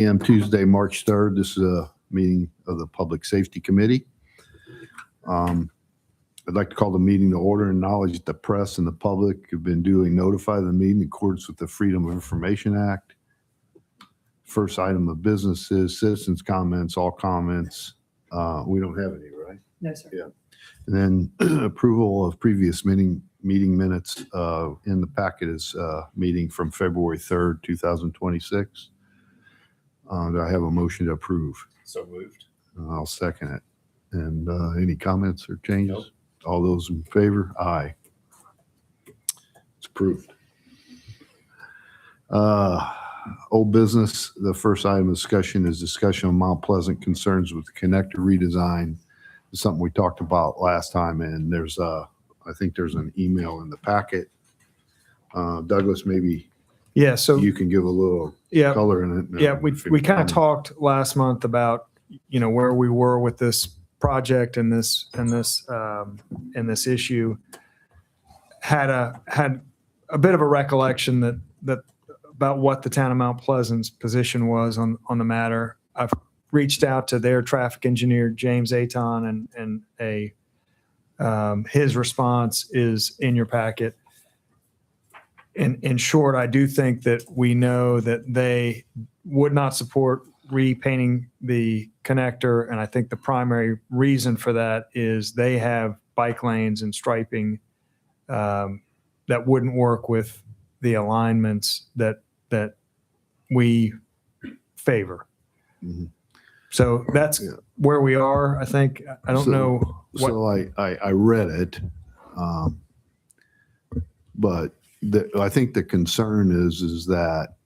a.m. Tuesday, March 3rd. This is a meeting of the Public Safety Committee. I'd like to call the meeting to order and acknowledge that the press and the public have been duly notified of the meeting in accordance with the Freedom of Information Act. First item of business is citizens' comments, all comments. We don't have any, right? No, sir. Yeah. And then approval of previous meeting minutes in the packet is meeting from February 3rd, 2026. Do I have a motion to approve? So moved. I'll second it. And any comments or changes? Nope. All those in favor? Aye. It's approved. Old business, the first item of discussion is discussion of Mount Pleasant concerns with the connector redesign. It's something we talked about last time, and there's I think there's an email in the packet. Douglas, maybe So you can give a little color in it. we kind of talked last month about where we were with this project and this issue. Had a bit of a recollection that about what the town of Mount Pleasant's position was on the matter. I've reached out to their traffic engineer, James Aton, and his response is in your packet. In short, I do think that we know that they would not support repainting the connector, and I think the primary reason for that is they have bike lanes and striping that wouldn't work with the alignments that we favor. Mm-hmm. So that's where we are. I think I don't know. So I read it, but I think the concern is that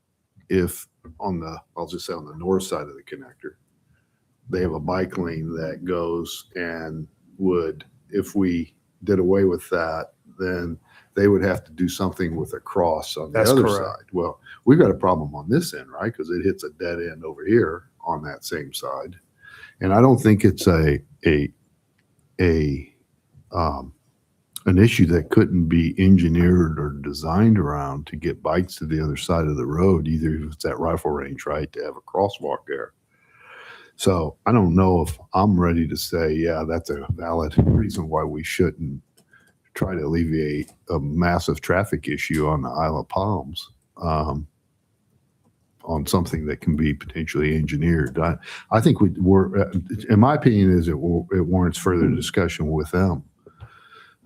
if I'll just say on the north side of the connector, they have a bike lane that goes and if we did away with that, then they would have to do something with a cross on the other side. Well, we've got a problem on this end, right? Because it hits a dead end over here on that same side. And I don't think it's an issue that couldn't be engineered or designed around to get bikes to the other side of the road, either if it's at rifle range, right, to have a crosswalk there. So I don't know if I'm ready to say, yeah, that's a valid reason why we shouldn't try to alleviate a massive traffic issue on the Isle of Palms on something that can be potentially engineered. I think we're, in my opinion, it warrants further discussion with them.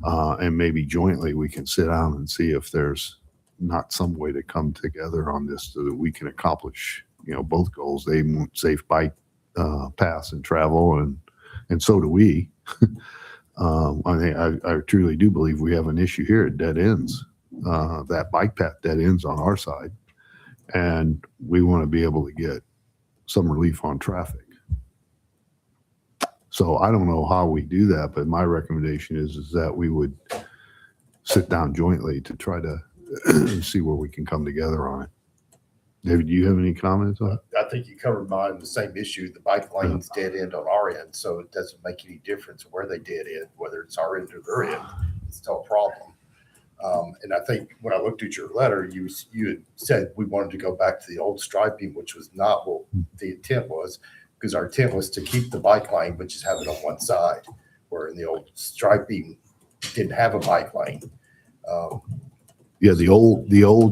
And maybe jointly we can sit down and see if there's not some way to come together on this so that we can accomplish, both goals. They want safe bike paths and travel, and so do we. I truly do believe we have an issue here at dead ends. That bike path dead ends on our side, and we want to be able to get some relief on traffic. So I don't know how we do that, but my recommendation is that we would sit down jointly to try to see where we can come together on it. David, do you have any comments on it? I think you covered mine, the same issue. The bike lane's dead end on our end, so it doesn't make any difference where they dead end, whether it's our end or their end. It's still a problem. And I think when I looked at your letter, you had said we wanted to go back to the old striping, which was not what the intent was, because our intent was to keep the bike lane, but just have it on one side, where in the old striping didn't have a bike lane. Yeah, the old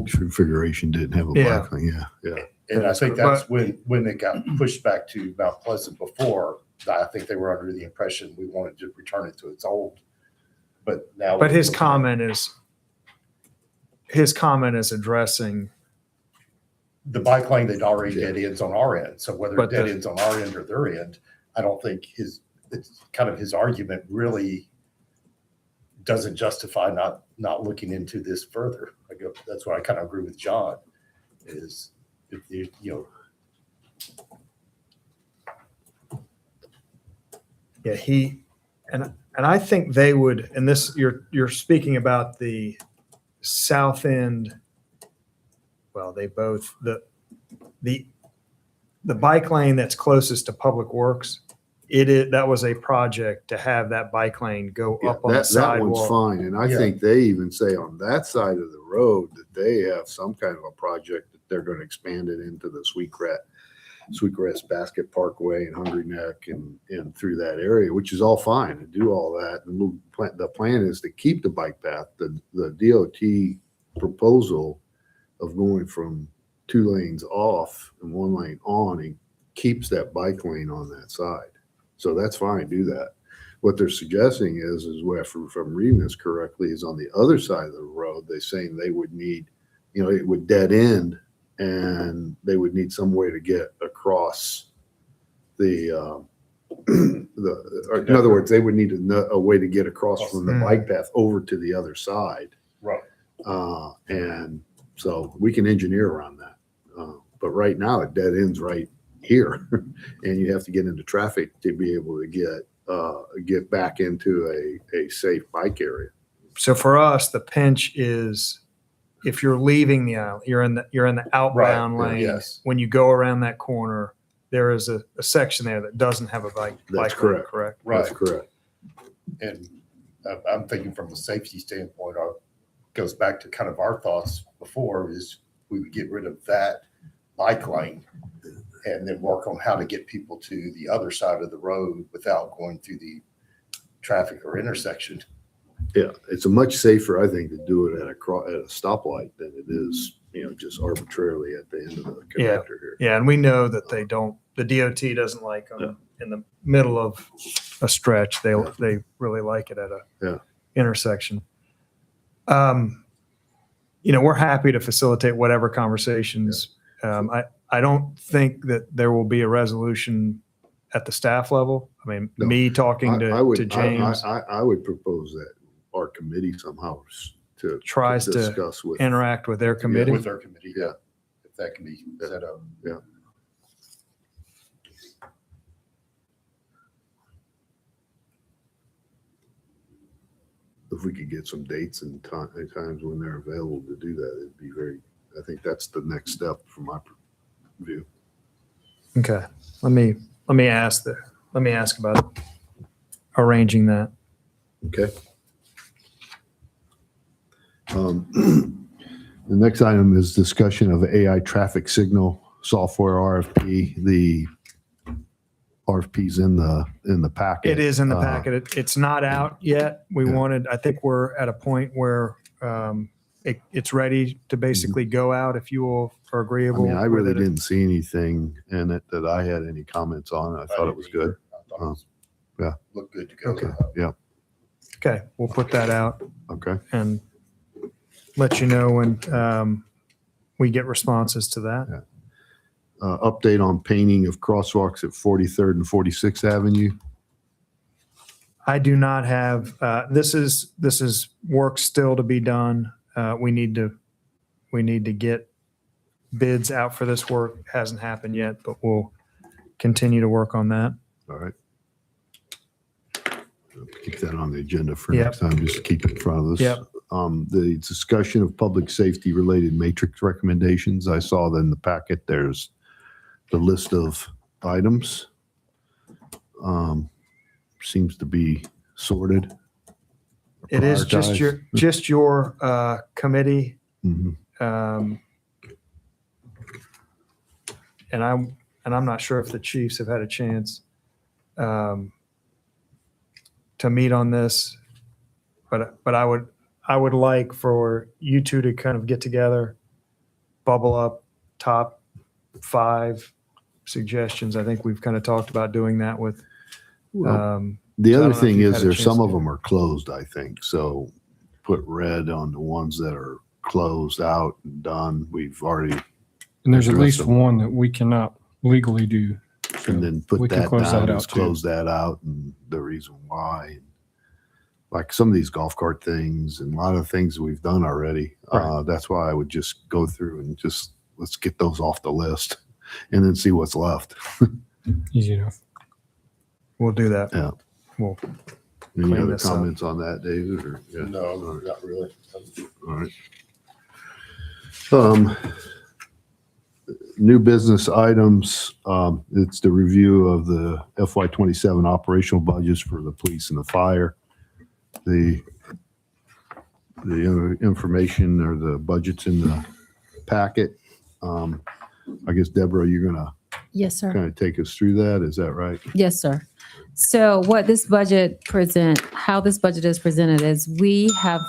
configuration didn't have a bike lane. Yeah. And I think that's when it got pushed back to Mount Pleasant before. I think they were under the impression we wanted to return it to its old. But now. But his comment is addressing the bike lane that already dead ends on our end. So whether it dead ends on our end or their end, I don't think it's kind of his argument really doesn't justify not looking into this further. That's what I kind of agree with John is, and I think they would, and this, you're speaking about the south end. Well, they both, the bike lane that's closest to Public Works, that was a project to have that bike lane go up on the sidewalk. That one's fine. And I think they even say on that side of the road that they have some kind of a project that they're going to expand it into the Sweetgrat Sweetgrass Basket Parkway and Hungry Neck and through that area, which is all fine, to do all that. And the plan is to keep the bike path. The DOT proposal of going from 2 lanes off and 1 lane on, and keeps that bike lane on that side. So that's fine, do that. What they're suggesting is if I'm reading this correctly, is on the other side of the road, they're saying they would need, it would dead end, and they would need some way to get across or in other words, they would need a way to get across from the bike path over to the other side. Right. And so we can engineer around that. But right now it dead ends right here, and you have to get into traffic to be able to get back into a safe bike area. So for us, the pinch is if you're leaving the island, you're in the outbound Right, lane. yes. When you go around that corner, there is a section there that doesn't have a bike lane, correct. correct? That's Right. correct. And I'm thinking from a safety standpoint, goes back to kind of our thoughts before, is we would get rid of that bike lane and then work on how to get people to the other side of the road without going through the traffic or intersection. Yeah, it's a much safer, I think, to do it at a stoplight than it is, just arbitrarily at the end of the connector here. Yeah, and we know that the DOT doesn't like them in the middle of a stretch. They really like it at a intersection. We're happy to facilitate whatever conversations. I don't think that there will be a resolution at the staff level. I mean, No. me talking to James I would propose that our committee somehow tries to discuss with. interact with their committee. With our committee, Yeah. if that can be set up. If we could get some dates and times when they're available to do that, it'd be I think that's the next step from my view. Okay, let me ask about arranging that. Okay. The next item is discussion of AI traffic signal software RFP. The RFP's in the packet. It is in the packet. It's not out yet. I think we're at a point where it's ready to basically go out if you all are I agreeable. mean, I with really it. didn't see anything in it that I had any comments on. I thought it was good. I thought it was- Yeah. Looked good to go. Okay. Yeah. Okay, we'll put that out Okay. and let you know when we get responses to that. Update on painting of crosswalks at 43rd and 46th Avenue. I do not have, this is work still to be done. We need to get bids out for this work. Hasn't happened yet, but we'll continue to work on that. All right. Keep that on the agenda for Yep. next time, just to keep it in front of us. Yep. The discussion of public safety related matrix recommendations, I saw that in the packet, there's the list of items. Seems to be sorted. It is prioritized. just your committee. Mhm. And I'm not sure if the chiefs have had a chance to meet on this, but I would like for you two to kind of get together, bubble up top 5 suggestions. I think we've kind of talked about doing that with. Well, so The I other don't know if thing you've is had a there's some chance of to- them are closed, I think. So put red on the ones that are closed out and done. We've already, And there's at address least them. one that we cannot legally do. So and then we put can that close down, that just out too. close that out and the reason why. Like some of these golf cart things and a lot of things that we've done already. Right. That's why I would just go through and just, let's get those off the list and then see what's left. Easy enough. We'll do that. Yeah. We'll Any Clean other this up. comments on that, David? Or, yeah. No, not really. All right. New business items. It's the review of the FY27 operational budgets for the police and the fire. The information or the budgets in the packet. I guess, Deborah, you're going to Yes, sir. kind of take us through that? Is that right? Yes, sir. So what this budget how this budget is presented is we have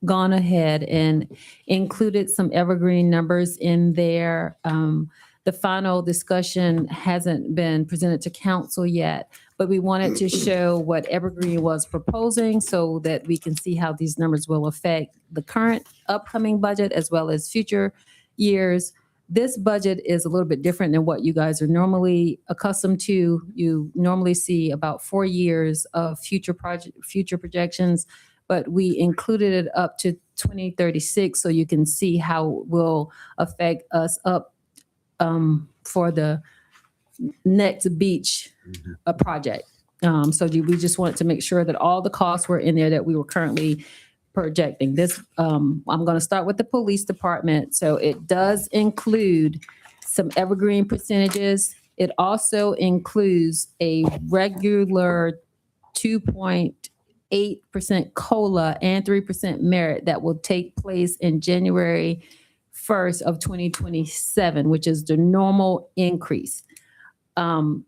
gone ahead and included some evergreen numbers in there. The final discussion hasn't been presented to council yet, but we wanted to show what Evergreen was proposing so that we can see how these numbers will affect the current upcoming budget as well as future years. This budget is a little bit different than what you guys are normally accustomed to. You normally see about 4 years of future projections, but we included it up to 2036 so you can see how it will affect us up for the next beach project. We just wanted to make sure that all the costs were in there that we were currently projecting. This, I'm going to start with the police department. So it does include some evergreen percentages. It also includes a regular 2.8% COLA and 3% merit that will take place in January 1st of 2027, which is the normal increase. Let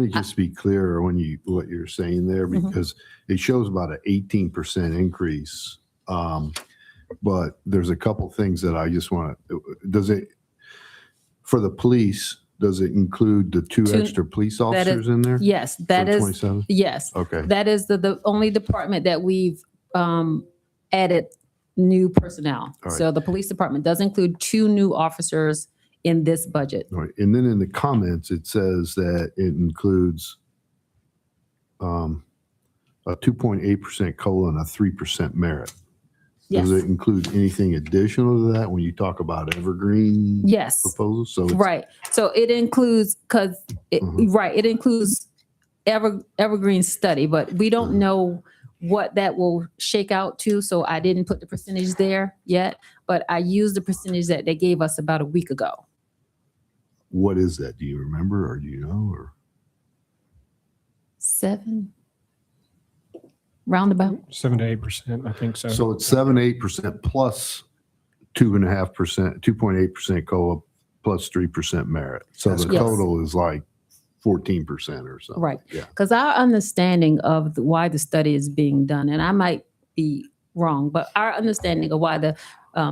me just be clear on what you're saying there, because it shows about an 18% increase. But there's a couple things that I just want to, for the police, does it include the two extra police officers in there? Yes, that For is, 27? yes. Okay. That is the only department that we've added new personnel. All right. So the police department does include 2 new officers in this budget. All right. And then in the comments, it says that it includes a 2.8% COLA and a 3% merit. Yes, Does it include anything additional to that when you talk about evergreen yes, proposals? So it's, right. So it includes, Mhm. right, it includes evergreen study, but we don't know what that will shake out to. So I didn't put the percentage there yet, but I used the percentage that they gave us about a week ago. what is that? Do you remember or do you know? Or 7, roundabout. 7 to 8%, I think so. so it's 7-8% plus 2.5%, 2.8% COLA plus 3% merit. So the Yes. total is like 14% or something. Right. Yeah. Because our understanding of why the study is being done, and I might be wrong, but our understanding of why the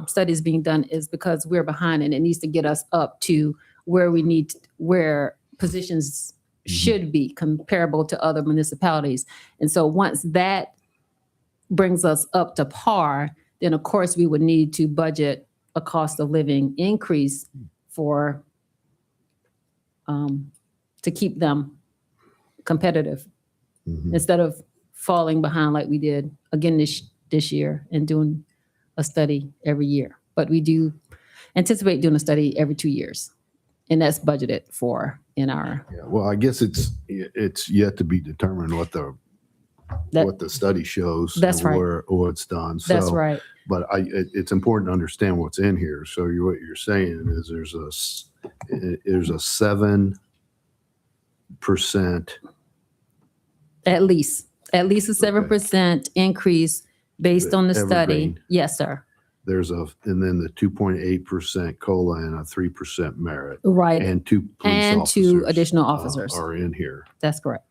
study is being done is because we're behind and it needs to get us up to where positions should be comparable to other municipalities. And so once that brings us up to par, then of course we would need to budget a cost of living increase for to keep them competitive Mhm. instead of falling behind like we did again this year and doing a study every year. But we do anticipate doing a study every 2 years, and that's budgeted for in our. Yeah, well, I guess it's yet to be determined what the study shows. That's and right. Or it's done. That's So, right. but it's important to understand what's in here. So what you're saying is there's a 7% At least a 7% increase based on the study. Evergreen. Yes, sir. and then the 2.8% COLA and a 3% merit Right. and 2 police And officers. 2 additional officers. Are in here. That's correct.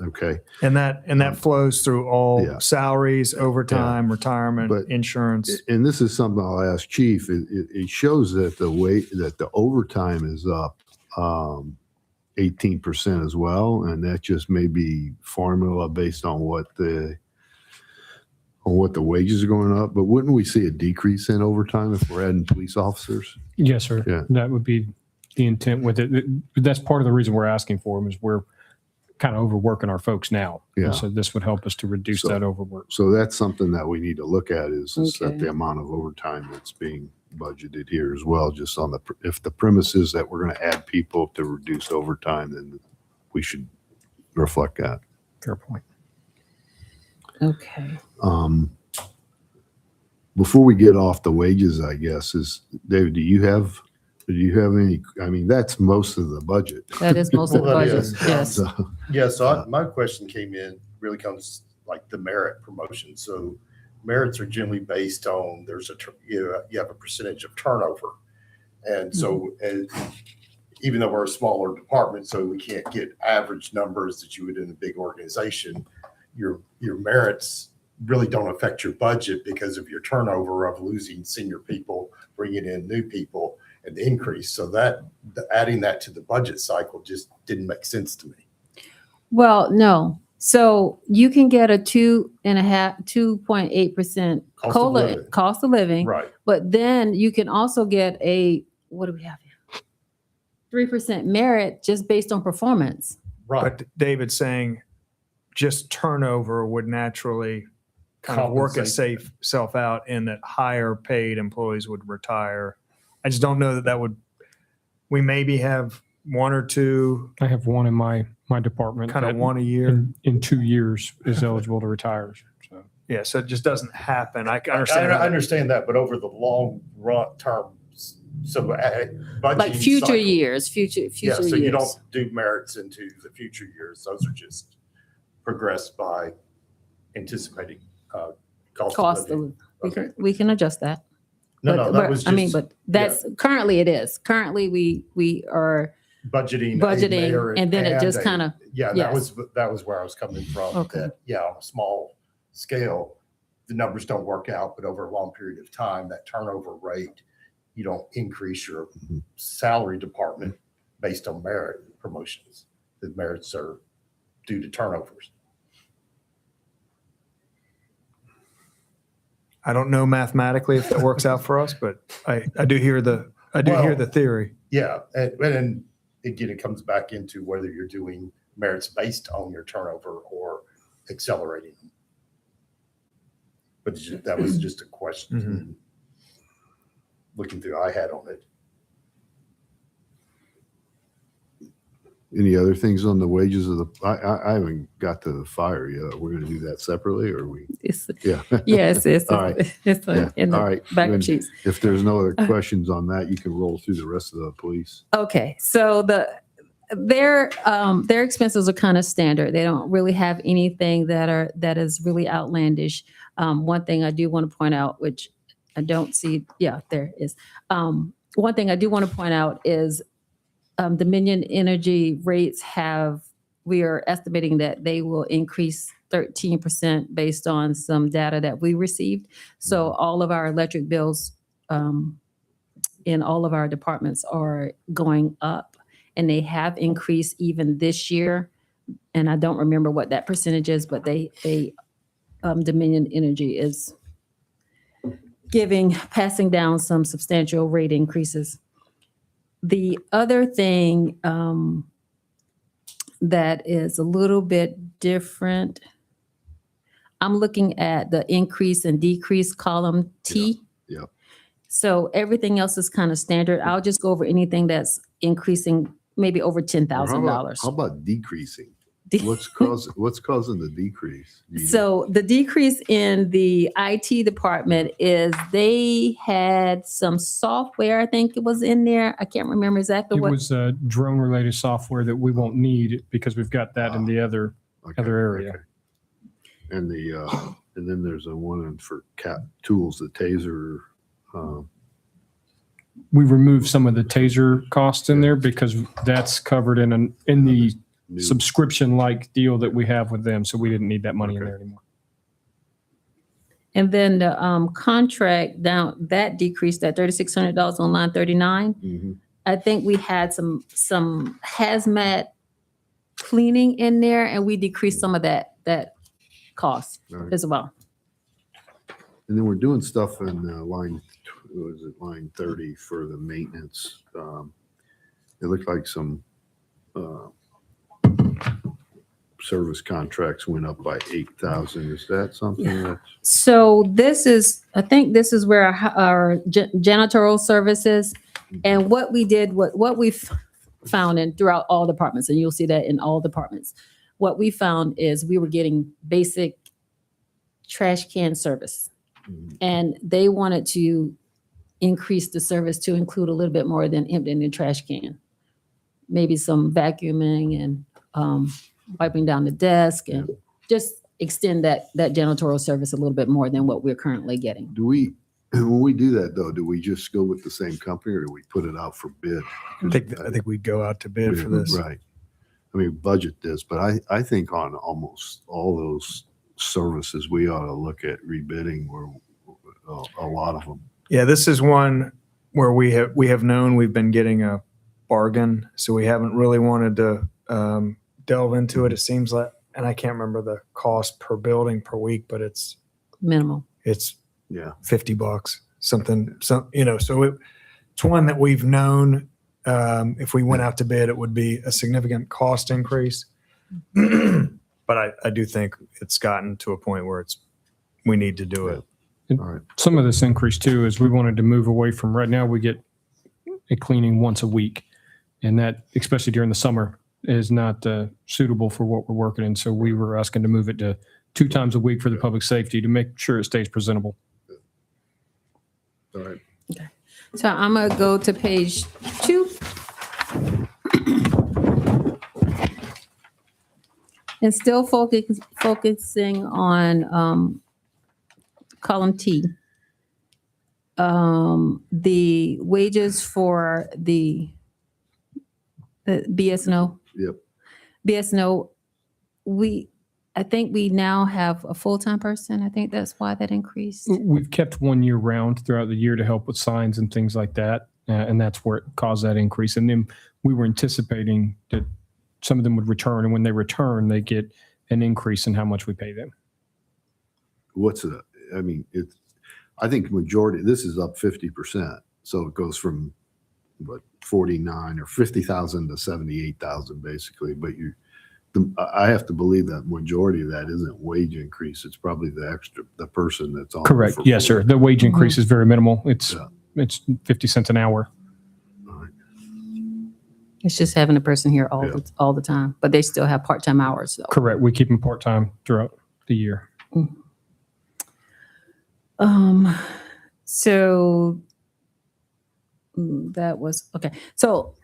Okay. And that flows through all Yeah. salaries, overtime, retirement, But- insurance. And this is something I'll ask Chief. It shows that the overtime is up 18% as well, and that just may be formula based on what the wages are going up. But wouldn't we see a decrease in overtime if we're adding police officers? Yes, sir. Yeah. That would be the intent with it. That's part of the reason we're asking for them is we're kind of overworking our folks now. And Yeah. so this would help us to reduce So- that overwork. So that's something that we need to look at is that Okay. the amount of overtime that's being budgeted here as well, just on if the premise is that we're going to add people to reduce overtime, then we should reflect that. Fair point. Okay. Before we get off the wages, I guess, David, do you have any, I mean, that's most of the budget. That is most of the Well, that budget. is. Yes. So, Yeah, so my question came in, really comes like the merit promotion. So merits are generally based on, you have a percentage of turnover. And so even though we're a smaller department, so we can't get average numbers that you would in a big organization, your merits really don't affect your budget because of your turnover of losing senior people, bringing in new people, and the increase. So adding that to the budget cycle just didn't make sense to me. Well, no. So you can get a 2.8% Cost of COLA, living. cost of living, Right. but then you can also get what do we have here? 3% merit just based on performance. Right. But David's saying just turnover would naturally kind of work Compensate. itself out in that higher paid employees would retire. I just don't know that we maybe have one or two, I have one in my department. kind of that one a year. in 2 years is eligible to retire. So Yeah, so it just doesn't happen. I I understand. understand that, but over the long run term, so budgeting Like future cycle- years, future Yeah, so you years. don't do merits into the future years. Those are just progressed by anticipating cost Cost of living. of, Okay. we can adjust that. No, But- that but- was I mean, just but that's, currently it is. Currently, we are budgeting. a budgeting, merit and then it just a- kind of, Yeah, yes. that was where I was coming from. Okay. That, yeah, on a small scale, the numbers don't work out, but over a long period of time, that turnover rate, you don't increase your salary department based on merit promotions. The merits are due to turnovers. I don't know mathematically if that works out for us, but I do hear the theory. Yeah, and again, it comes back into whether you're doing merits based on your turnover or accelerating them. But that was just a question. Looking through, I had on it. Any other things on the wages of I haven't got to the fire yet. We're going to do that separately, or we? it's, Yeah. yes, it's, All right. it's Yeah. in All the right. back Then of sheets. If there's no other questions on that, you can roll through the rest of the police. Okay, so their expenses are kind of standard. They don't really have anything that is really outlandish. One thing I do want to point out, which I don't see, yeah, there is. One thing I do want to point out is Dominion Energy rates we are estimating that they will increase 13% based on some data that we received. So all of our electric bills in all of our departments are going up, and they have increased even this year. And I don't remember what that percentage is, but Dominion Energy is passing down some substantial rate increases. The other thing that is a little bit different, I'm looking at the increase and decrease column T. Yeah, yeah. So everything else is kind of standard. I'll just go over anything that's increasing maybe over Or $10,000. How about decreasing? What's causing the decrease? Gina? So the decrease in the IT department is they had some software, I think it was in there. I can't remember exactly it what. was drone related software that we won't need because we've got that in the other area. okay. And and then there's a one for CAP tools, the taser. We removed some of the taser costs in there because that's covered in the New- subscription like deal that we have with them. So we didn't need that money in Okay. there anymore. And then the contract down, that decreased at $3,600 on line 39. Mhm. I think we had some hazmat cleaning in there, and we decreased some of that cost All right. as well. And then we're doing stuff in line 30 for the maintenance. It looked like some service contracts went up by 8,000. Is that something that's? So I think this is where our janitorial services, and what we did, what we've found in throughout all departments, and you'll see that in all departments, what we found is we were getting basic trash can service, and they wanted to increase the service to include a little bit more than emptying the trash can. Maybe some vacuuming and wiping down the desk and just extend that janitorial service a little bit more than what we're currently getting. When we do that though, do we just go with the same company or do we put it out for bid? I think we'd go out to bid for this. Right. I mean, budget this, but I think on almost all those services, we ought to look at rebidding or a lot of them. Yeah, this is one where we have known we've been getting a bargain, so we haven't really wanted to delve into it. It seems like, and I can't remember the cost per building per week, but it's Minimal. Yeah. $50, something, so it's one that we've known, if we went out to bid, it would be a significant cost increase. But I do think it's gotten to a point where we need to do it. All right. Some of this increase too is we wanted to move away from, right now we get a cleaning once a week. And that, especially during the summer, is not suitable for what we're working in. So we were asking to move it to 2 times a week for the public safety to make sure it stays presentable. All right. So I'm going to go to page 2. And still focusing on column T. The wages for the BSNO. Yep. BSNO, I think we now have a full-time person. I think that's why that increased. We've kept 1 year round throughout the year to help with signs and things like that. And that's where it caused that increase. And then we were anticipating that some of them would return. And when they return, they get an increase in how much we pay them. I think majority, this is up 50%. So it goes from 49 or 50,000 to 78,000 basically. But I have to believe that majority of that isn't wage increase. It's probably the person that's on. Correct. for Yes, sir. full. The wage increase is very minimal. It's Yeah. 50 cents an hour. All right. It's just having a person here all the time, but they still have part-time hours. So. Correct. We keep them part-time throughout the year. So that was okay. So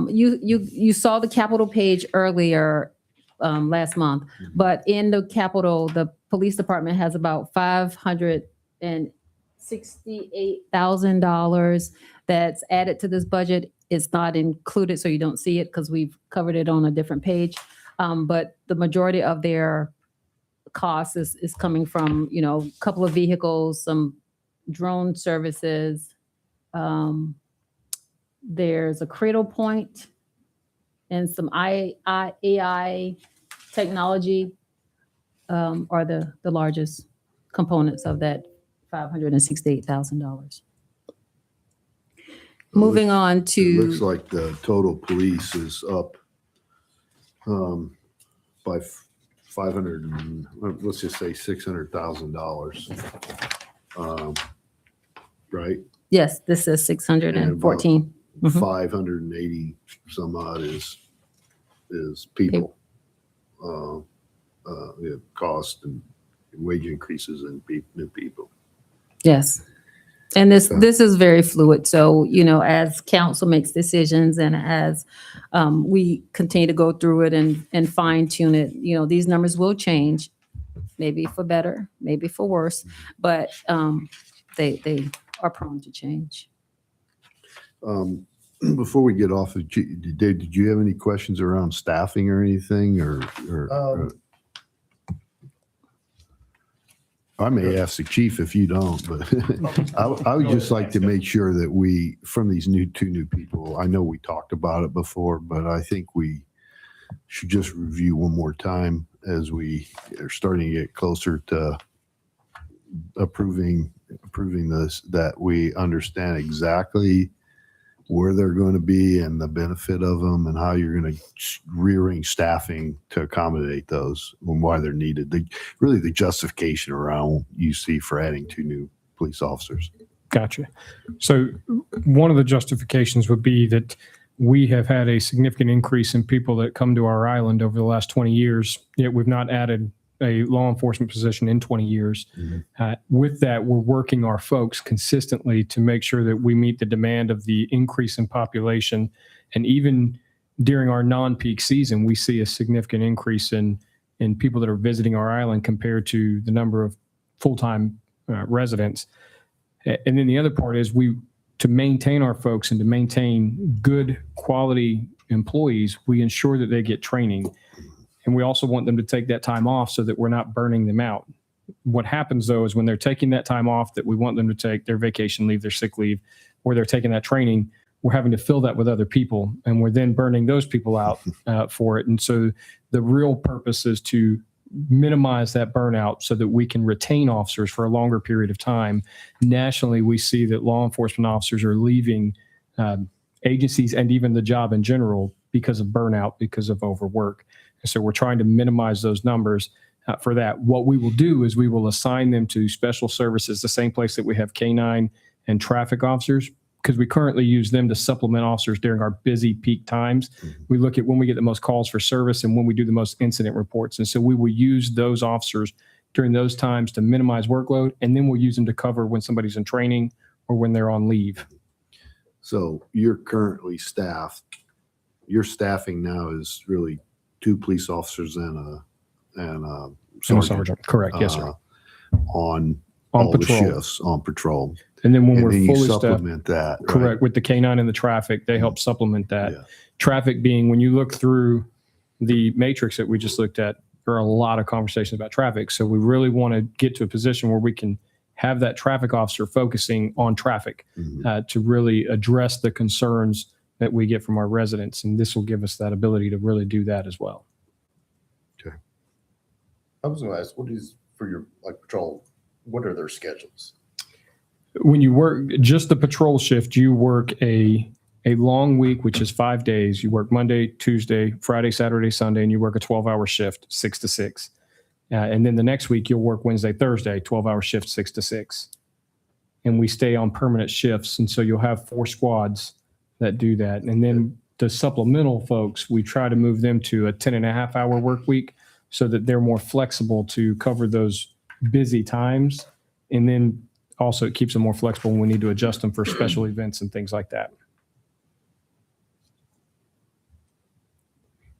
you saw the capital page earlier last month, but in the capital, the police department has about $568,000 that's added to this budget. It's not included, so you don't see it because we've covered it on a different page. But the majority of their cost is coming from, a couple of vehicles, some drone services. There's a Cradle Point and some AI technology are the largest components of that $568,000. Moving on It to, looks like the total police is up by 500 and let's just say $600,000. Right? yes, this is 614. Mhm. 580 some odd is people. Cost and wage increases in new people. Yes. And this Okay. this is very fluid. So, as council makes decisions and as we continue to go through it and fine tune it, these numbers will change, maybe for better, maybe for worse, but they are prone to change. Before we get off, Dave, did you have any questions around staffing or anything or I may ask the chief if you don't, but I would just like to make sure that from these two new people, I know we talked about it before, but I think we should just review one more time as we are starting to get closer to approving this, that we understand exactly where they're going to be and the benefit of them and how you're going to rearrange staffing to accommodate those and why they're needed. Really the justification around you see for adding 2 new police officers. Gotcha. So one of the justifications would be that we have had a significant increase in people that come to our island over the last 20 years, yet we've not added a law enforcement position in 20 years. Mm-hmm. With that, we're working our folks consistently to make sure that we meet the demand of the increase in population. And even during our non-peak season, we see a significant increase in in people that are visiting our island compared to the number of full-time residents. And then the other part is to maintain our folks and to maintain good quality employees, we ensure that they get training. And we also want them to take that time off so that we're not burning them out. What happens though is when they're taking that time off that we want them to take, their vacation leave, their sick leave, or they're taking that training, we're having to fill that with other people, and we're then burning those people out for it. And so the real purpose is to minimize that burnout so that we can retain officers for a longer period of time. Nationally, we see that law enforcement officers are leaving agencies and even the job in general because of burnout, because of overwork. And so we're trying to minimize those numbers for that. What we will do is we will assign them to special services, the same place that we have K-9 and traffic officers, because we currently use them to supplement officers during our busy peak times. We look at when we get the most calls for service and when we do the most incident reports. And so we will use those officers during those times to minimize workload, and then we'll use them to cover when somebody's in training or when they're on leave. So you're currently staffed. Your staffing now is really 2 police officers and a So, sergeant correct. Yes, sir. on On all patrol. the shifts on patrol. And then when And we're then you fully staffed, supplement that. right? correct, with the K-9 and the traffic, they help supplement that. Yeah. Traffic being, when you look through the matrix that we just looked at, there are a lot of conversations about traffic. So we really want to get to a position where we can have that traffic officer focusing on traffic Mhm. to really address the concerns that we get from our residents. And this will give us that ability to really do that as well. I was gonna ask, what is for your patrol, what are their schedules? When you work just the patrol shift, you work a long week, which is 5 days. You work Monday, Tuesday, Friday, Saturday, Sunday, and you work a 12-hour shift, 6 to 6. And then the next week you'll work Wednesday, Thursday, 12-hour shift, 6 to 6. And we stay on permanent shifts. And so you'll have 4 squads that do that. And then the supplemental folks, we try to move them to a 10.5-hour work week so that they're more flexible to cover those busy times. And then also it keeps them more flexible when we need to adjust them for special events and things like that.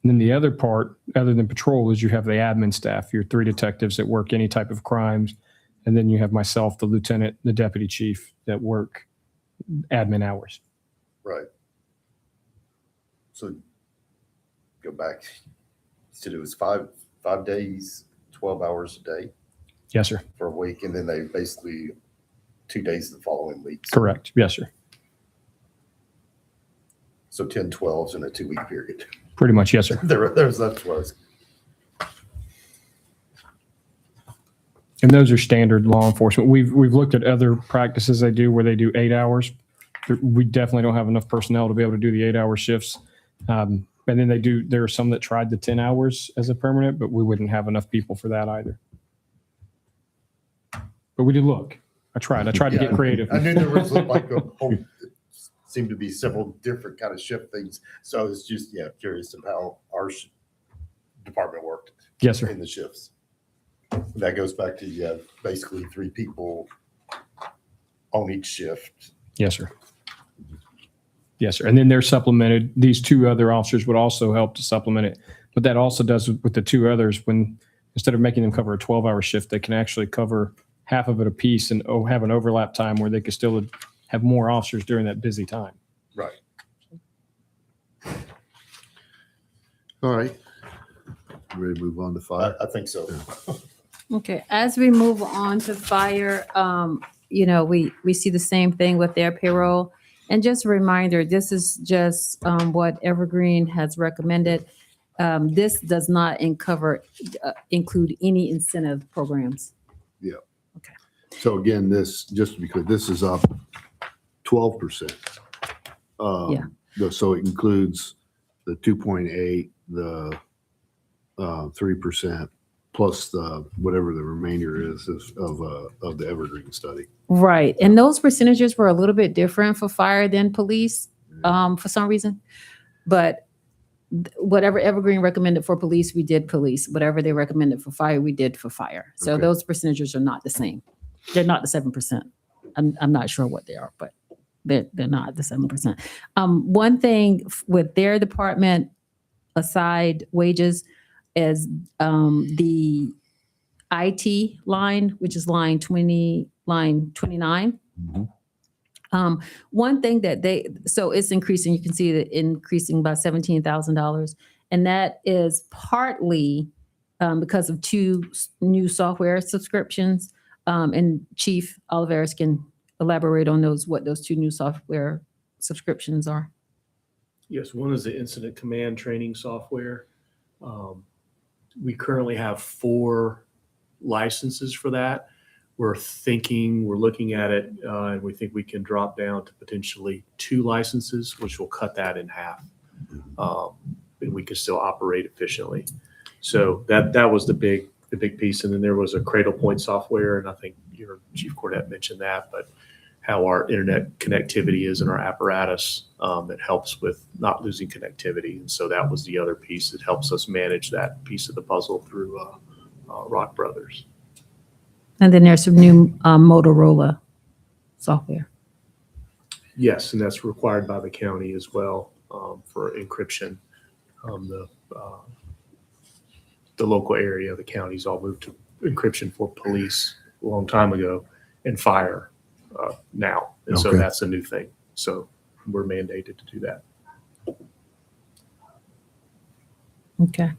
And then the other part, other than patrol, is you have the admin staff, your 3 detectives that work any type of crimes. And then you have myself, the lieutenant, the deputy chief that work admin hours. Right. So go back, you said it was five days, 12 hours a day Yes, sir. for a week, and then they basically 2 days the following week. Correct. Yes, sir. So 10 12s in a 2-week period. Pretty much. Yes, sir. That's what I was. And those are standard law enforcement. We've looked at other practices they do where they do 8 hours. We definitely don't have enough personnel to be able to do the 8-hour shifts. And then there are some that tried the 10 hours as a permanent, but we wouldn't have enough people for that either. But we did look. I tried to get creative. I knew there was seemed to be several different kind of shift things. So I was just, curious of how our department worked Yes, sir. in the shifts. That goes back to, basically 3 people on each shift. Yes, sir. Yes, sir. And then they're supplemented. These 2 other officers would also help to supplement it. What that also does with the 2 others, when instead of making them cover a 12-hour shift, they can actually cover half of it apiece and have an overlap time where they could still have more officers during that busy time. Right. All right. Ready to move on to 5? I think so. Okay, as we move on to fire, we see the same thing with their payroll. And just a reminder, this is just what Evergreen has recommended. This does not include any incentive programs. So again, just because this is up 12%. So it includes the 2.8, the 3%, plus the whatever the remainder is of the Evergreen study. Right, and those percentages were a little bit different for fire than police for some reason. But whatever Evergreen recommended for police, we did police. Whatever they recommended for fire, we did for fire. So Okay. those percentages are not the same. They're not the 7%. I'm not sure what they are, but they're not the 7%. One thing with their department, aside wages, as the IT line, which is line 29. Mhm. One thing that so it's increasing, you can see that increasing by $17,000. And that is partly because of two new software subscriptions. And Chief Oliveris can elaborate on what those two new software subscriptions are. Yes, one is the incident command training software. We currently have 4 licenses for that. We're looking at it, and we think we can drop down to potentially 2 licenses, which will cut that in half. And we can still operate efficiently. So that was the big piece. And then there was a Cradle Point software, and I think your Chief Cornett mentioned that, but how our internet connectivity is in our apparatus, it helps with not losing connectivity. And so that was the other piece that helps us manage that piece of the puzzle through Rock Brothers. And then there's some new Motorola software. Yes, and that's required by the county as well for encryption. The local area, the counties all moved to encryption for police a long time ago and fire now. And so Okay. that's a new thing. So we're mandated to do that. Okay.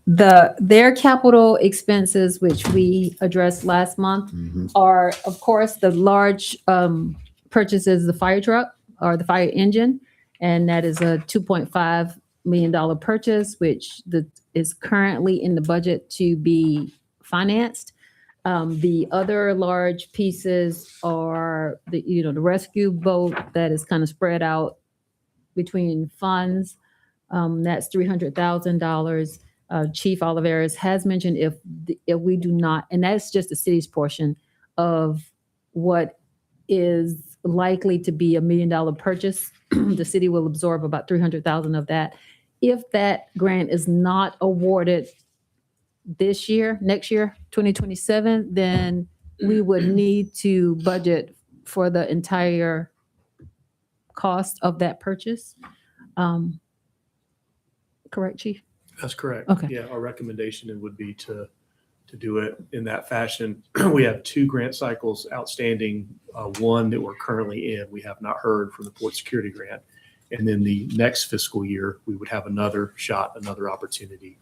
Their capital expenses, which we addressed last month, Mhm. are, of course, the large purchases, the fire truck or the fire engine, and that is a $2.5 million purchase, which is currently in the budget to be financed. The other large pieces are the rescue boat that is kind of spread out between funds. That's $300,000. Chief Oliveris has mentioned if we do not, and that's just the city's portion of what is likely to be $1 million purchase. The city will absorb about 300,000 of that. If that grant is not awarded this year, next year, 2027, then we would need to budget for the entire cost of that purchase. Correct, Chief? That's correct. Okay. Yeah, our recommendation would be to do it in that fashion. We have 2 grant cycles outstanding. One that we're currently in, we have not heard from the port security grant. And then the next fiscal year, we would have another shot, another opportunity.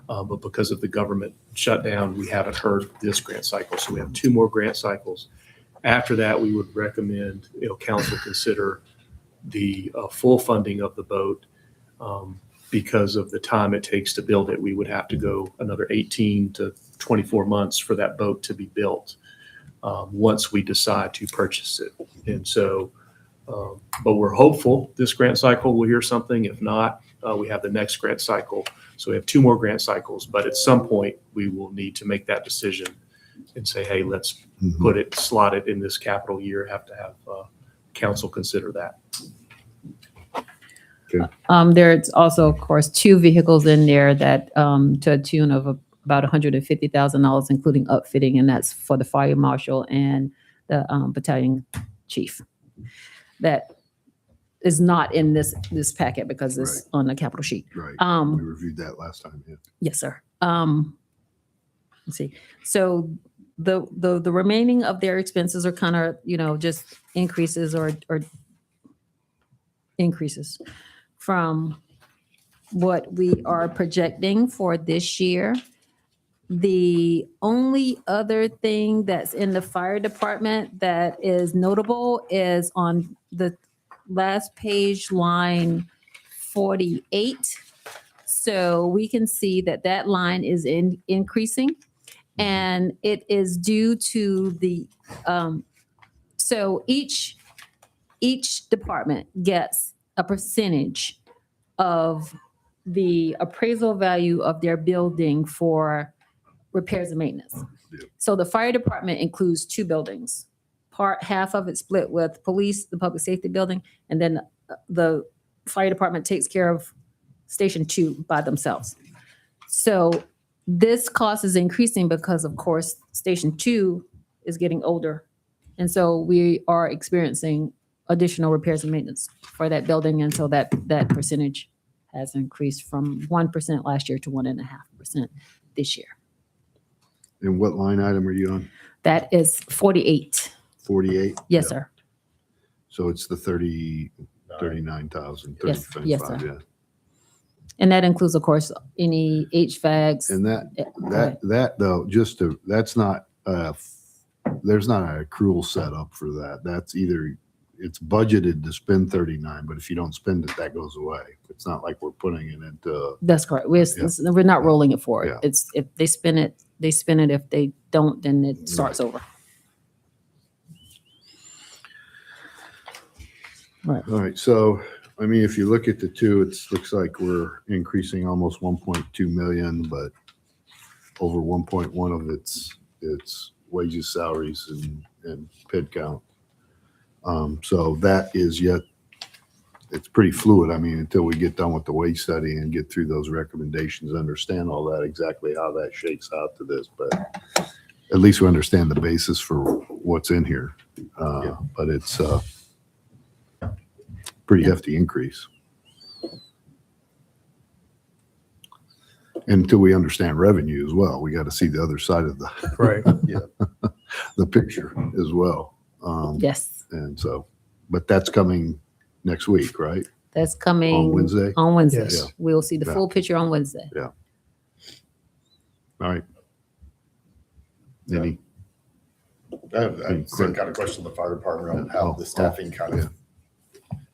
But because of the government shutdown, we haven't heard this grant cycle. So we have 2 more grant cycles. After that, we would recommend, council consider the full funding of the boat. Because of the time it takes to build it, we would have to go another 18 to 24 months for that boat to be built once we decide to purchase it. And so, but we're hopeful this grant cycle will hear something. If not, we have the next grant cycle. So we have 2 more grant cycles, but at some point we will need to make that decision and say, hey, let's Mhm. slot it in this capital year, have to have council consider that. There's also, of course, 2 vehicles in there that to a tune of about $150,000, including upfitting, and that's for the fire marshal and the battalion chief. That is not in this packet because it's on the capital sheet. Right. Um, We reviewed that last time. Yeah. Yes, sir. Let's see. So the remaining of their expenses are kind of, just increases or increases from what we are projecting for this year. The only other thing that's in the fire department that is notable is on the last page, line 48. So we can see that line is increasing, and it is due to the, so each department gets a percentage of the appraisal value of their building for repairs and maintenance. Yep. So the fire department includes 2 buildings. Half of it split with police, the public safety building, and then the fire department takes care of Station 2 by themselves. So this cost is increasing because, of course, Station 2 is getting older. And so we are experiencing additional repairs and maintenance for that building, and so that percentage has increased from 1% last year to 1.5% this year. And what line item are you on? That is 48. 48? Yes, sir. So it's the 39,000, Yes, yes, 35, sir. yeah. And that includes, of course, any HVACs. And Right. that though, that's not, there's not an accrual set up for that. That's either, it's budgeted to spend 39, but if you don't spend it, that goes away. It's not like we're putting it into, That's correct. We're not rolling it forward. Yeah. It's, if they spin it, they spin it. If they don't, then it starts over. all right. So, I mean, if you look at the two, it looks like we're increasing almost 1.2 million, but over 1.1 of it's wages, salaries, and PID count. So that is yet, it's pretty fluid. I mean, until we get done with the wage study and get through those recommendations, understand all that, exactly how that shakes out to this, but at least we understand the basis for what's in here. But it's a pretty hefty increase. And until we understand revenue as well, we got to see the other side of Right. the picture as well. Yes, And so, but that's coming next week, right? that's coming. On Wednesday? On Wednesday. Yes. We'll see the Yeah. full picture on Wednesday. All right. Any, I have the same kind of question of the fire department on how the staffing kind of,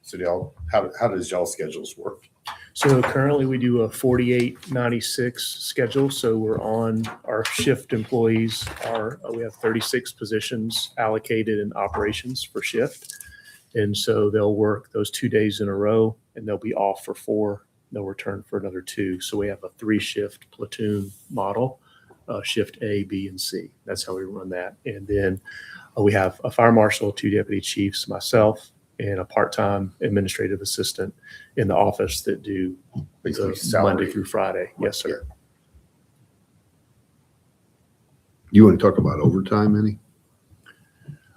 so y'all, how does y'all schedules work? So currently we do a 48-96 schedule. So we're on our shift employees we have 36 positions allocated in operations for shift. And so they'll work those 2 days in a row and they'll be off for 4. They'll return for another 2. So we have a 3-shift platoon model, shift A, B, and C. That's how we run that. And then we have a fire marshal, 2 deputy chiefs, myself, and a part-time administrative assistant in the office that do Basically the salary. Monday through Friday. Yes, sir. you want to talk about overtime any?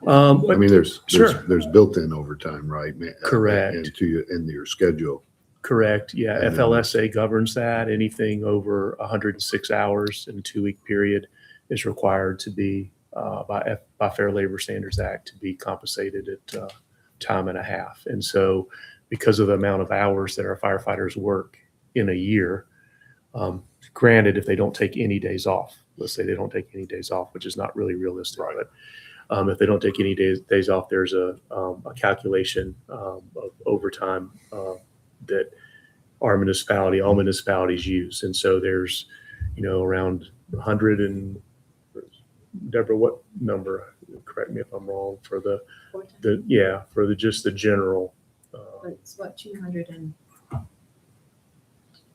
I mean, there's built-in overtime, right? Correct. Into your schedule. Correct. Yeah. And then- FLSA governs that. Anything over 106 hours in a 2-week period is required to be by Fair Labor Standards Act to be compensated at time and a half. And so because of the amount of hours that our firefighters work in a year, granted, if they don't take any days off, let's say they don't take any days off, which is not really realistic, Right. but if they don't take any days off, there's a calculation of overtime that all municipalities use. And so there's, around 100 and, Deborah, what number? Correct me if I'm wrong, for just the general, It's what, 200 and,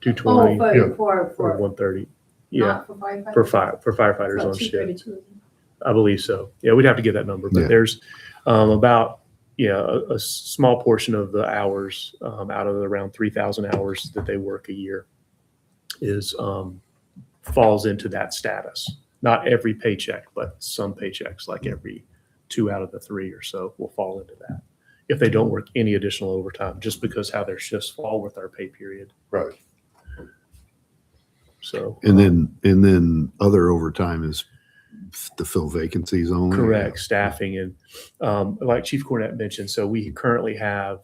220 for, or 130. Yeah, not for firefighters? for firefighters About on shift. 232. I believe so. Yeah, we'd have to get that number, but Yeah. there's about, a small portion of the hours out of the around 3,000 hours that they work a year is falls into that status. Not every paycheck, but some paychecks, like every 2 out of the 3 or so will fall into that. If they don't work any additional overtime, just because how their shifts fall with our pay period. Right. So. And then other overtime is to fill vacancies only? Correct, staffing. And like Chief Cornett mentioned, so we currently have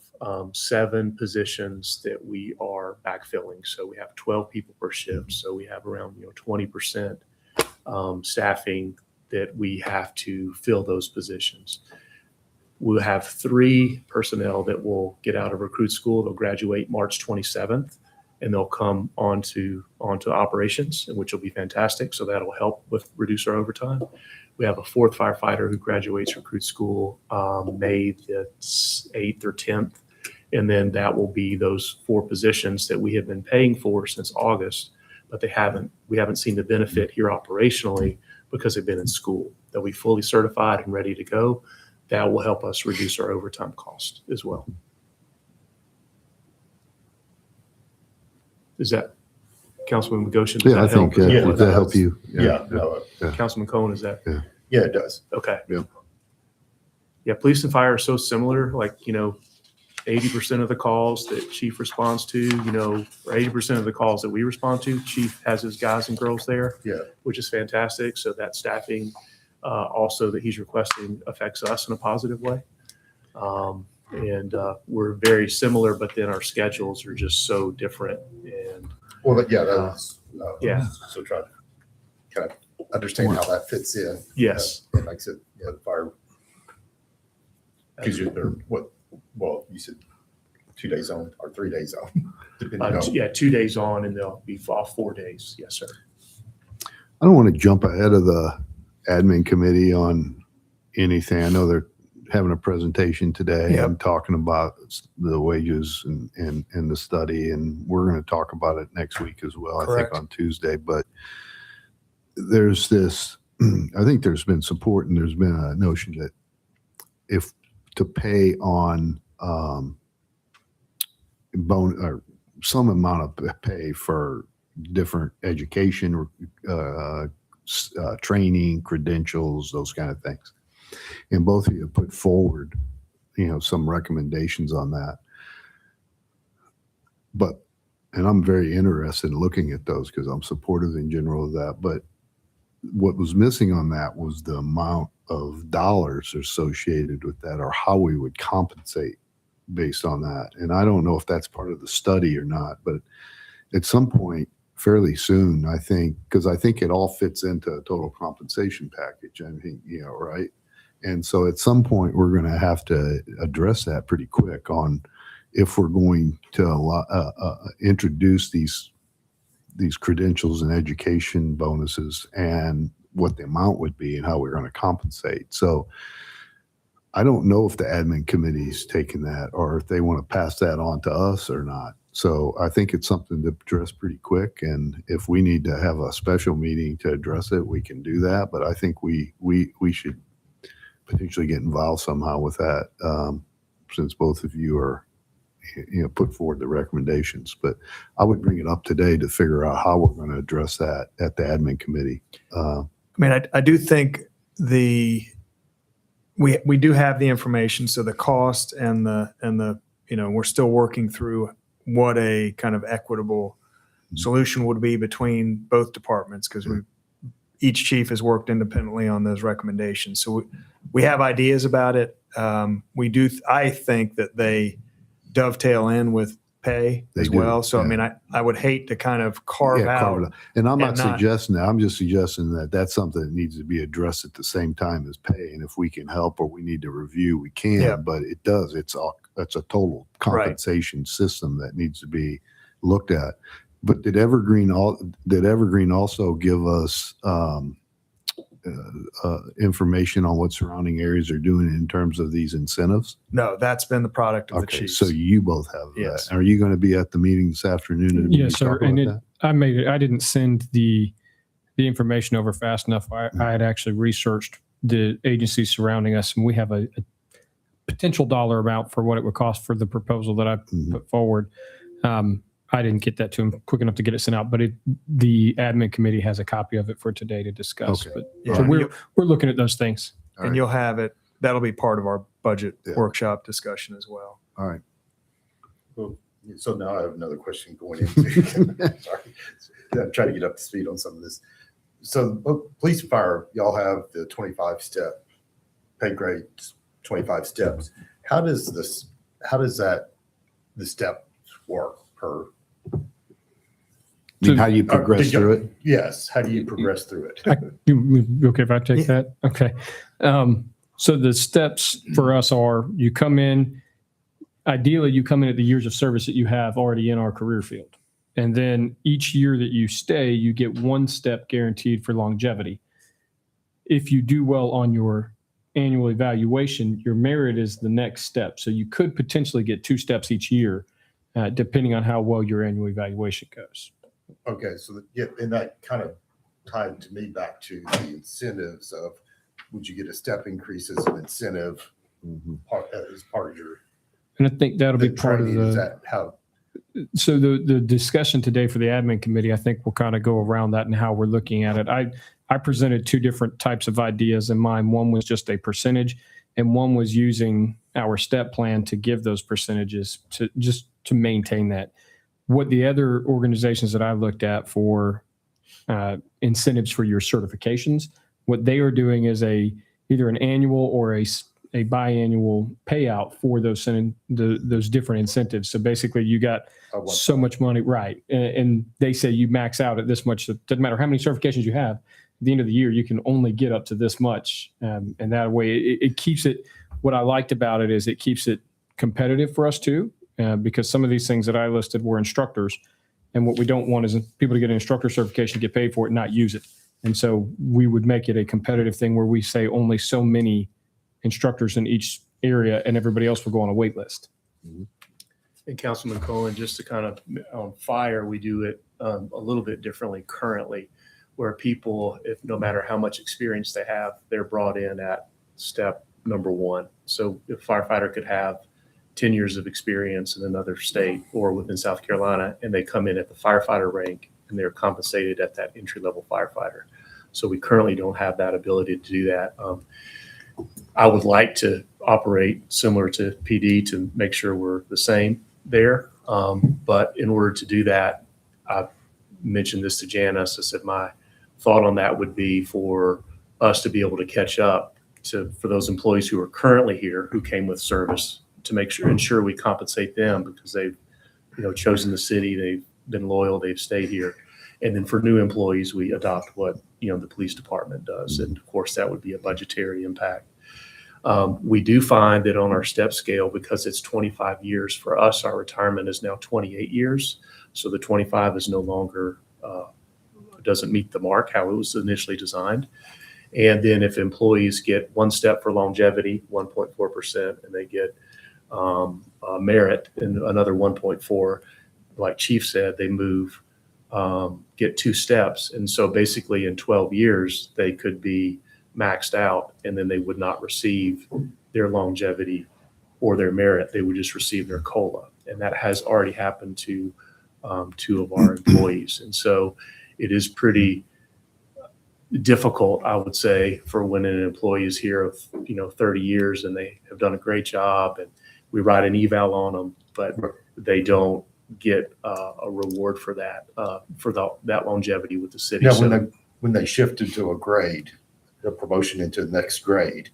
7 positions that we are backfilling. So we have 12 people per shift. So we have around 20% staffing that we have to fill those positions. We'll have 3 personnel that will get out of recruit school. They'll graduate March 27th. And they'll come onto operations, which will be fantastic. So that'll help with reduce our overtime. We have a 4th firefighter who graduates recruit school May the 8th or 10th. And then that will be those 4 positions that we have been paying for since August, but we haven't seen the benefit here operationally because they've been in school. They'll be fully certified and ready to go. That will help us reduce our overtime cost as well. Is that, Councilman Goshen? does Yeah, I that help? think, Yeah, does that help you? Yeah, no, Councilman Cohen, is that? yeah, it does. Okay. Yeah. Yeah, police and fire are so similar, like, 80% of the calls that chief responds to, or 80% of the calls that we respond to, chief has his guys and girls there. Yeah. Which is fantastic. So that staffing also that he's requesting affects us in a positive way. And we're very similar, but then our schedules are just so different. And Well, but yeah, that's, Yeah. So try to kind of understand how that fits in. yes, And like I said, the fire, because they're well, you said 2 days on or 3 days on, depending on. 2 days on and they'll be off 4 days. Yes, sir. I don't want to jump ahead of the admin committee on anything. I know they're having a presentation today Yep. and talking about the wages and the study, and we're going to talk about it next week as well, Correct. I think on Tuesday. But there's this, I think there's been support and there's been a notion that if to pay on or some amount of pay for different education, training, credentials, those kind of things. And both of you put forward, some recommendations on that. But, and I'm very interested in looking at those because I'm supportive in general of that. But what was missing on that was the amount of dollars associated with that or how we would compensate based on that. And I don't know if that's part of the study or not, but at some point fairly soon, I think, because I think it all fits into a total compensation package. I mean, right? And so at some point, we're going to have to address that pretty quick on if we're going to introduce these credentials and education bonuses and what the amount would be and how we're going to compensate. So I don't know if the admin committee's taking that or if they want to pass that on to us or not. So I think it's something to address pretty quick. And if we need to have a special meeting to address it, we can do that. But I think we should potentially get involved somehow with that, since both of you are, put forward the recommendations. But I would bring it up today to figure out how we're going to address that at the admin committee. I mean, I do think we do have the information. So the cost and the we're still working through what a kind of equitable solution would be between both departments because each chief has worked independently on those recommendations. So we have ideas about it. I think that they dovetail in with pay They as do, well. So, yeah. I mean, I would hate to kind of carve out. it out. And I'm not and not- suggesting that. I'm just suggesting that that's something that needs to be addressed at the same time as pay. And if we can help or we need to review, we can. Yeah. But it does. It's a total compensation system that needs to be looked at. But did Evergreen also give us information on what surrounding areas are doing in terms of these incentives? No, that's been the product of the Okay, chiefs. so you both have Yes. that. Are you going to be at the meeting this afternoon? and Yes, sir. talk about And that? I didn't send the information over fast enough. I had actually researched the agencies surrounding us, and we have a potential dollar amount for what it would cost for the proposal that I Mhm. put forward. I didn't get that to him quick enough to get it sent out, but the admin committee has a copy of it for today to discuss. Okay. But Yeah, so and we're looking at those things. All and right. you'll have it. That'll be part of our budget Yeah. workshop discussion as well. All right. So now I have another question going into. Sorry, I'm trying to get up to speed on some of this. So police and fire, y'all have the 25-step pay grades, 25 steps. How does the steps work per? I mean, how you progress did you- through it? Yes. How do you progress through it? You okay if I take that? Okay. So the steps for us are ideally you come in at the years of service that you have already in our career field. And then each year that you stay, you get 1 step guaranteed for longevity. If you do well on your annual evaluation, your merit is the next step. So you could potentially get 2 steps each year, depending on how well your annual evaluation goes. Okay, so and that kind of tied to me back to the incentives of, would you get a step increase as an incentive Mhm. as part of your And I think that'll be part of training? Is the, that how? so the discussion today for the admin committee, I think we'll kind of go around that and how we're looking at it. I presented 2 different types of ideas in mind. One was just a percentage and one was using our step plan to give those percentages to just to maintain that. What the other organizations that I looked at for incentives for your certifications, what they are doing is either an annual or a biannual payout for those different incentives. So basically, you got so much money, right? And they say you max out at this much. It doesn't matter how many certifications you have. At the end of the year, you can only get up to this much, and that way it keeps it. What I liked about it is it keeps it competitive for us too, because some of these things that I listed were instructors, and what we don't want is people to get an instructor certification, get paid for it, and not use it. And so we would make it a competitive thing where we say only so many instructors in each area, and everybody else will go on a wait list. And Councilman Cohen, just to kind of on fire, we do it a little bit differently currently, where people, if no matter how much experience they have, they're brought in at step number 1. So if a firefighter could have 10 years of experience in another state or within South Carolina, and they come in at the firefighter rank and they're compensated at that entry-level firefighter. So we currently don't have that ability to do that. I would like to operate similar to PD to make sure we're the same there. But in order to do that, I mentioned this to Janice. I said my thought on that would be for us to be able to catch up for those employees who are currently here, who came with service, to ensure we compensate them because they've chosen the city, they've been loyal, they've stayed here. And then for new employees, we adopt what the police department does. And of course, that would be a budgetary impact. We do find that on our step scale, because it's 25 years for us, our retirement is now 28 years. So the 25 is no longer, doesn't meet the mark how it was initially designed. And then if employees get 1 step for longevity, 1.4%, and they get merit and another 1.4, like Chief said, they move, get 2 steps. And so basically in 12 years, they could be maxed out, and then they would not receive their longevity or their merit. They would just receive their COLA. And that has already happened to 2 of our employees. And so it is pretty difficult, I would say, for when an employee is here of 30 years and they have done a great job and we write an eval on them, but they don't get a reward for that, that longevity with the city. Now, So when they shift into a grade, the promotion into the next grade,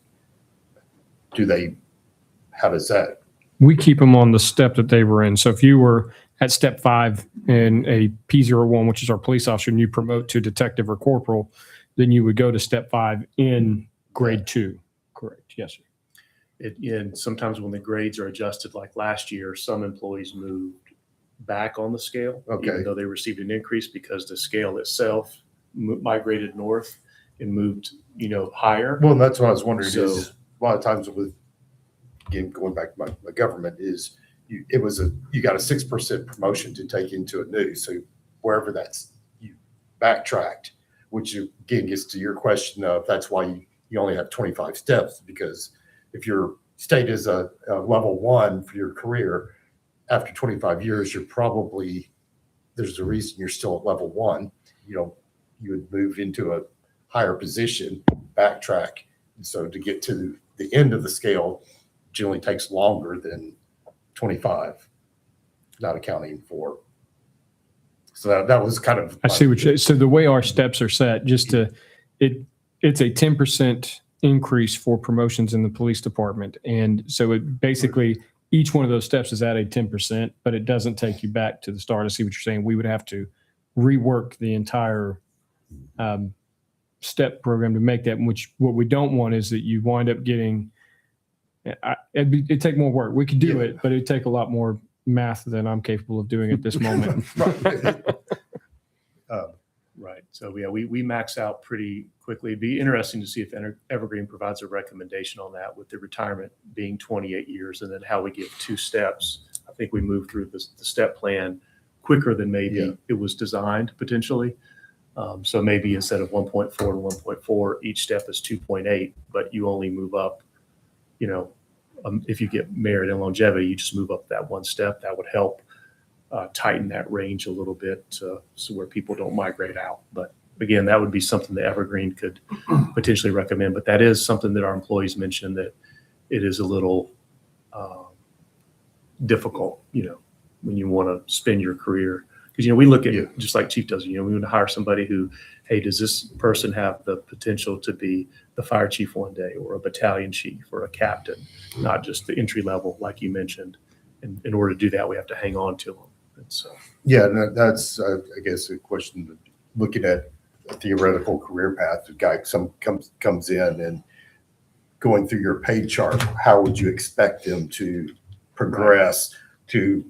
how does that? We keep them on the step that they were in. So if you were at step 5 in a P01, which is our police officer, and you promote to detective or corporal, then you would go to step 5 in grade 2. Correct. Yes, sir. and sometimes when the grades are adjusted, like last year, some employees moved back on the scale, Okay. even though they received an increase because the scale itself migrated north and moved, higher. Well, that's what I was wondering So- is a lot of times with, again, going back to my government is you got a 6% promotion to take into a new. So wherever you backtracked, which again gets to your question of that's why you only have 25 steps, because if your state is a level 1 for your career, after 25 years, there's a reason you're still at level 1. You would move into a higher position, backtrack. And so to get to the end of the scale generally takes longer than 25, not accounting for. So that was kind of. I see so the way our steps are set, it's a 10% increase for promotions in the police department. And so it basically, each one of those steps is at a 10%, but it doesn't take you back to the start. I see what you're saying. We would have to rework the entire step program to make that, which what we don't want is that you wind up getting, it'd take more work. We could do it, but it'd take a lot more math than I'm capable of doing at this moment. Right. So yeah, we max out pretty quickly. It'd be interesting to see if Evergreen provides a recommendation on that with the retirement being 28 years and then how we give 2 steps. I think we moved through the step plan quicker than maybe it was designed potentially. So maybe instead of 1.4 to 1.4, each step is 2.8, but you only move up, if you get merit and longevity, you just move up that 1 step. That would help tighten that range a little bit so where people don't migrate out. But again, that would be something that Evergreen could potentially recommend. But that is something that our employees mentioned, that it is a little difficult, when you want to spend your career. Because, we look at Yeah. it just like Chief does, we want to hire somebody who, hey, does this person have the potential to be the fire chief one day or a battalion chief or a captain, not just the entry level, like you mentioned. And in order to do that, we have to hang on to them. And so, Yeah, and that's, I guess, a question, looking at a theoretical career path, the guy comes in and going through your pay chart, how would you expect them to progress to,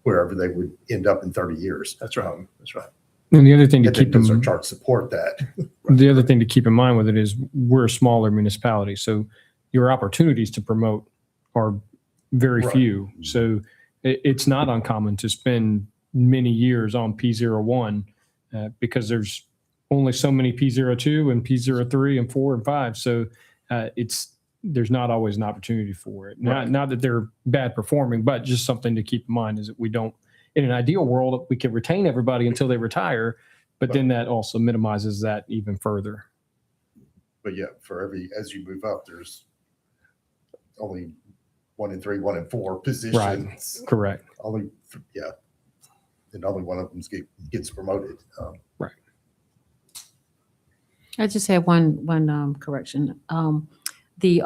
wherever they would end up in 30 years? that's right. That's right. And the other thing to And then keep them. does our chart support that? The other thing to keep in mind with it is we're a smaller municipality, so your opportunities to promote are very Right. few. So it's not uncommon to spend many years on P01 because there's only so many P02 and P03 and 4 and 5. So there's not always an opportunity for it. Not that they're bad performing, but just something to keep in mind is that we don't, in an ideal world, we can retain everybody until they retire, but then that also minimizes that even further. But yeah, as you move up, there's only 1 in 3, 1 in 4 positions. Correct. And only one of them gets promoted. I just have one correction. The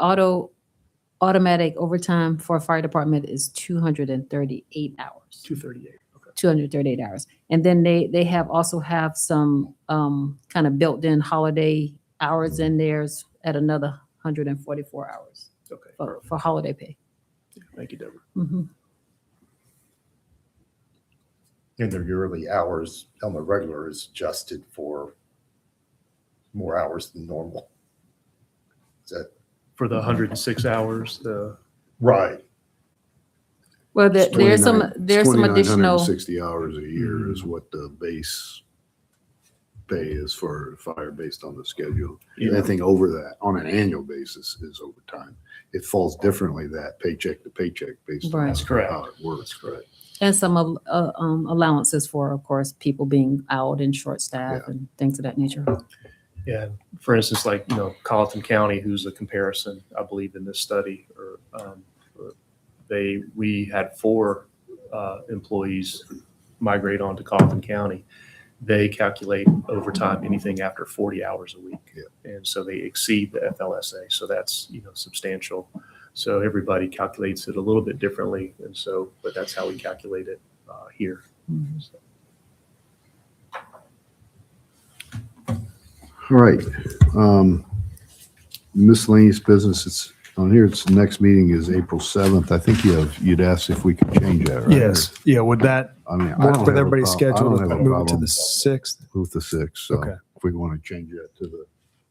automatic overtime for a fire department is 238 hours. 238. Okay. 238 hours. And then they also have some kind of built-in holiday hours in theirs at another 144 hours Okay. for holiday pay. Thank you, Deborah. Mhm. And their yearly hours on the regular is adjusted for more hours than normal. Is that For the 106 hours, right? Well, there's some additional, 2,960 hours a year is what the base pay is for fire based on the schedule. Anything over that on an annual basis is overtime. It falls differently that paycheck to paycheck based on Right. That's correct. how it works. Correct. and some allowances for, of course, people being out and short staff and things of that nature. Yeah, for instance, like, Colleton County, who's a comparison, I believe, in this study, we had 4 employees migrate on to Colleton County. They calculate overtime anything after 40 hours a week. Yeah. And so they exceed the FLSA. So that's, substantial. So everybody calculates it a little bit differently. And so, but that's how we calculate it here. Mhm. So. All right. Miscellaneous business, it's on here. It's the next meeting is April 7th. I think you'd asked if we could change that, right? Yes. Yeah. Would that I mean, I work don't with have a everybody's prob- I schedule don't to have a move it to problem the 6th? with the 6th. So Okay. if we want to change that to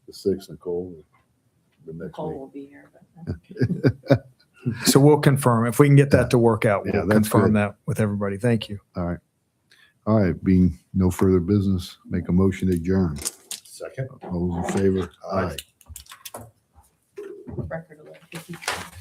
the 6th, Nicole, the next Nicole meeting. will be here. So we'll confirm. If we can get that to work out, Yeah, we'll that's confirm good. that with everybody. Thank you. All right. Being no further business, make a motion to adjourn. Second. All those in favor? Aye. Record 11:53.